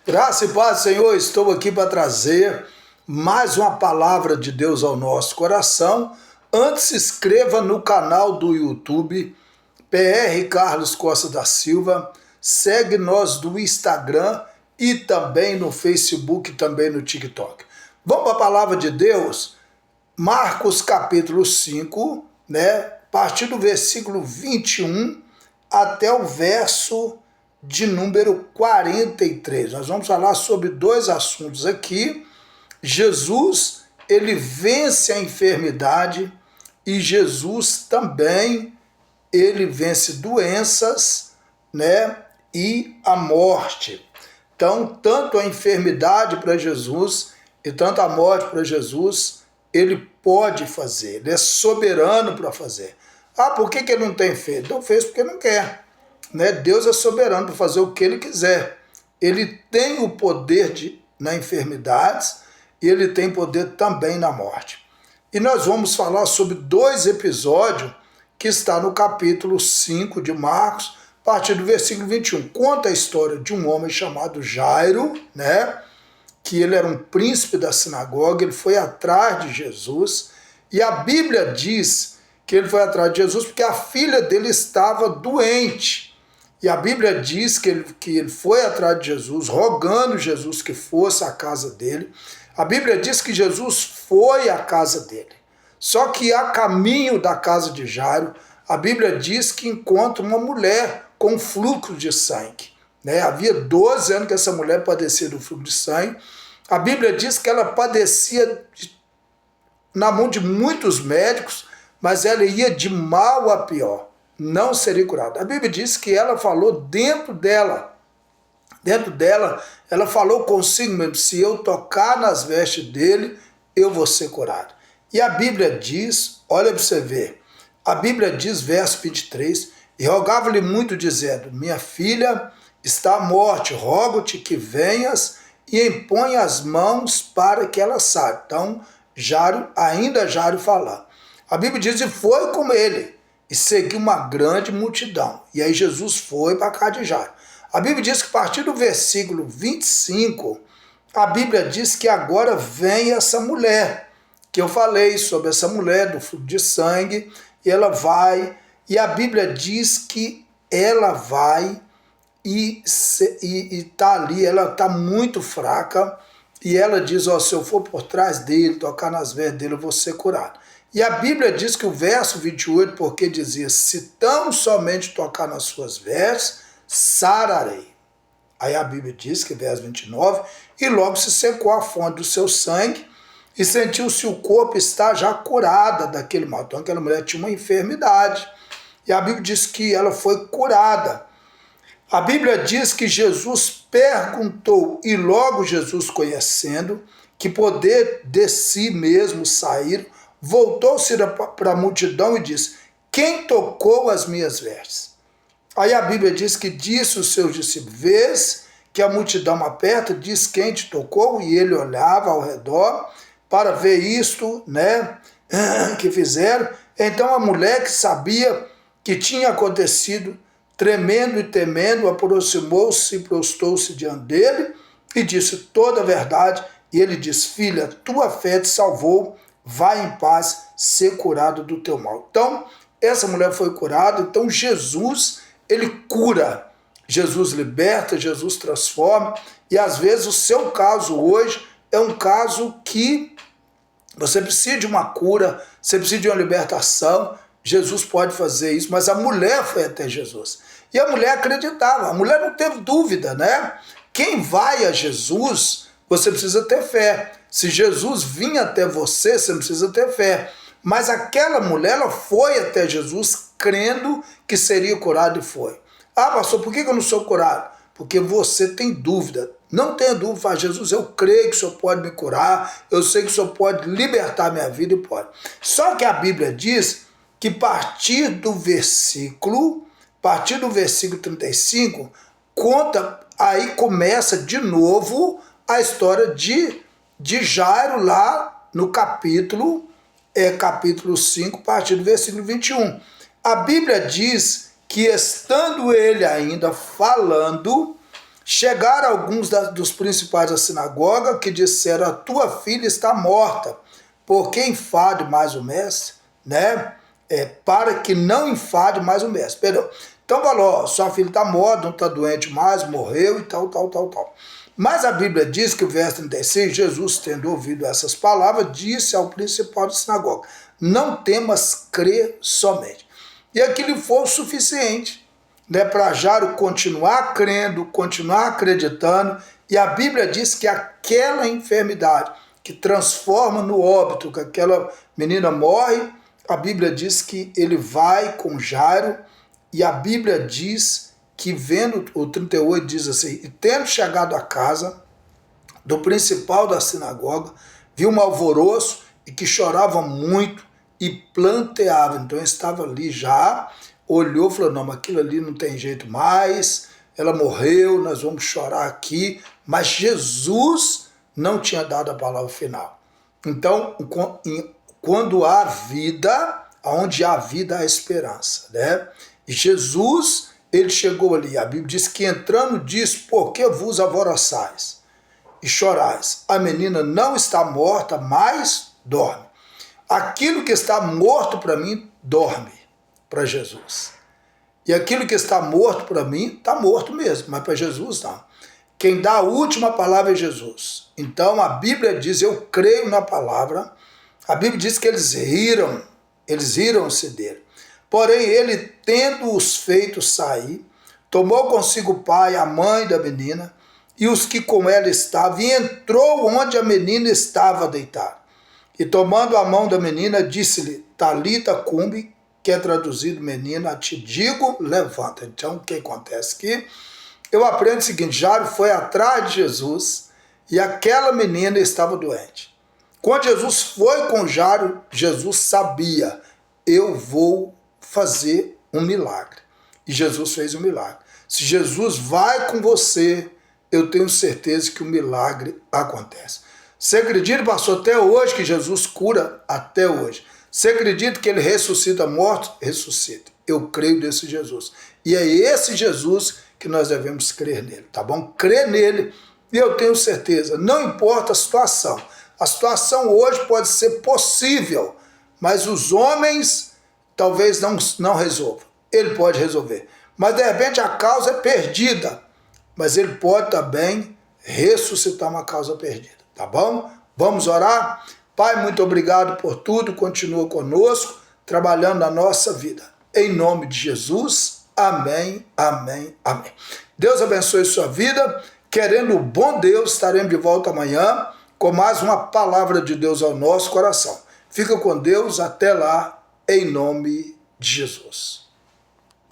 Graça e paz, Senhor, estou aqui para trazer mais uma palavra de Deus ao nosso coração. Antes, se inscreva no canal do YouTube, PR Carlos Costa da Silva, segue nós do Instagram e também no Facebook, também no TikTok. Vamos para a palavra de Deus? Marcos capítulo 5, a partir do versículo 21 até o verso de número 43. Nós vamos falar sobre dois assuntos aqui. Jesus, ele vence a enfermidade e Jesus também, ele vence doenças, e a morte. Então, tanto a enfermidade para Jesus e tanto a morte para Jesus, ele pode fazer, ele é soberano para fazer. Ah, por que ele não tem feito? Não fez porque não quer. Deus é soberano para fazer o que ele quiser. Ele tem o poder na enfermidades e ele tem poder também na morte. E nós vamos falar sobre dois episódios que está no capítulo 5 de Marcos, a partir do versículo 21. Conta a história de um homem chamado Jairo, que ele era um príncipe da sinagoga, ele foi atrás de Jesus, e a Bíblia diz que ele foi atrás de Jesus porque a filha dele estava doente. E a Bíblia diz que ele foi atrás de Jesus, rogando Jesus que fosse à casa dele. A Bíblia diz que Jesus foi à casa dele. Só que a caminho da casa de Jairo, a Bíblia diz que encontra uma mulher com fluxo de sangue. Havia 12 anos que essa mulher padecia do fluxo de sangue. A Bíblia diz que ela padecia na mão de muitos médicos, mas ela ia de mal a pior. Não seria curada. A Bíblia diz que ela falou dentro dela, ela falou consigo mesmo, se eu tocar nas vestes dele, eu vou ser curado. E a Bíblia diz, olha para você ver, a Bíblia diz, verso 23, e rogava-lhe muito, dizendo, minha filha está à morte, rogo-te que venhas e impõe as mãos para que ela saia. Então, Jairo falando. A Bíblia diz, e foi com ele, e seguiu uma grande multidão. E aí Jesus foi para a casa de Jairo. A Bíblia diz que a partir do versículo 25, a Bíblia diz que agora vem essa mulher, que eu falei sobre essa mulher do fluxo de sangue, e ela vai, e a Bíblia diz que ela vai e está ali, ela está muito fraca, e ela diz, se eu for por trás dele, tocar nas vestes dele, eu vou ser curado. E a Bíblia diz que o verso 28, porque dizia, se tão somente tocar nas suas vestes, sararei. Aí a Bíblia diz que verso 29, e logo se secou a fonte do seu sangue, e sentiu-se o corpo estar já curada daquele mal. Então aquela mulher tinha uma enfermidade, e a Bíblia diz que ela foi curada. A Bíblia diz que Jesus perguntou, e logo Jesus conhecendo, que poder de si mesmo sair, voltou-se para a multidão e disse, quem tocou as minhas vestes? Aí a Bíblia diz que disse os seus discípulos, vês que a multidão aperta, diz quem te tocou, e ele olhava ao redor para ver isto, que fizeram. Então a mulher que sabia que tinha acontecido, tremendo e temendo, aproximou-se e prostou-se diante dele e disse toda a verdade. E ele disse, filha, tua fé te salvou, vai em paz ser curado do teu mal. Então, essa mulher foi curada. Então, Jesus, ele cura. Jesus liberta, Jesus transforma. E, às vezes, o seu caso hoje é um caso que você precisa de uma cura, você precisa de uma libertação. Jesus pode fazer isso, mas a mulher foi até Jesus. E a mulher acreditava, a mulher não teve dúvida, Quem vai a Jesus, você precisa ter fé. Se Jesus vinha até você, você não precisa ter fé. Mas aquela mulher, ela foi até Jesus crendo que seria curada e foi. Ah, pastor, por que eu não sou curado? Porque você tem dúvida. Não tenha dúvida, fala, Jesus, eu creio que o Senhor pode me curar, eu sei que o Senhor pode libertar minha vida e pode. Só que a Bíblia diz que a partir do versículo 35, aí começa de novo a história de Jairo lá no capítulo 5, a partir do versículo 21. A Bíblia diz que estando ele ainda falando, Chegaram alguns dos principais da sinagoga que disseram: a tua filha está morta, por que enfade mais o mestre? Né? Para que não enfade mais o mestre. Perdão. Então falou: sua filha está morta, não está doente mais, morreu e tal. Mas a Bíblia diz que o verso 36, Jesus, tendo ouvido essas palavras, disse ao principal da sinagoga: não temas, crer somente. E aquilo foi o suficiente, né, para Jairo continuar crendo, continuar acreditando. E a Bíblia diz que aquela enfermidade que transforma no óbito, que aquela menina morre, a Bíblia diz que ele vai com Jairo, e a Bíblia diz que vendo, o 38 diz assim: e tendo chegado à casa do principal da sinagoga, viu um alvoroço e que chorava muito e planteava. Então estava ali já, olhou e falou: não, mas aquilo ali não tem jeito mais, ela morreu, nós vamos chorar aqui. Mas Jesus não tinha dado a palavra final. Então, quando há vida, onde há vida há esperança, né? E Jesus, ele chegou ali, a Bíblia diz que entrando diz: por que vos alvoroçais e chorais? A menina não está morta, mas dorme. Aquilo que está morto para mim, dorme para Jesus. E aquilo que está morto para mim, está morto mesmo, mas para Jesus não. Quem dá a última palavra é Jesus. Então a Bíblia diz: eu creio na palavra. A Bíblia diz que eles riram-se dele. Porém, ele, tendo-os feito sair, tomou consigo o pai, a mãe da menina, e os que com ela estavam, e entrou onde a menina estava deitada. E tomando a mão da menina, disse-lhe: Talita cumbi, que é traduzido: menina, te digo, levanta. Então, o que acontece aqui? Eu aprendo o seguinte: Jairo foi atrás de Jesus, e aquela menina estava doente. Quando Jesus foi com Jairo, Jesus sabia: eu vou fazer um milagre. E Jesus fez um milagre. Se Jesus vai com você, eu tenho certeza que o milagre acontece. Você acredita, pastor, até hoje que Jesus cura? Até hoje. Você acredita que ele ressuscita mortos? Ressuscita. Eu creio nesse Jesus. E é esse Jesus que nós devemos crer nele, tá bom? Crer nele, e eu tenho certeza, não importa a situação. A situação hoje pode ser possível, mas os homens talvez não resolvam. Ele pode resolver. Mas de repente a causa é perdida, mas ele pode também ressuscitar uma causa perdida, tá bom? Vamos orar? Pai, muito obrigado por tudo, continua conosco, trabalhando na nossa vida. Em nome de Jesus, amém, amém, amém. Deus abençoe sua vida. Querendo o bom Deus, estaremos de volta amanhã com mais uma palavra de Deus ao nosso coração. Fica com Deus, até lá, em nome de Jesus.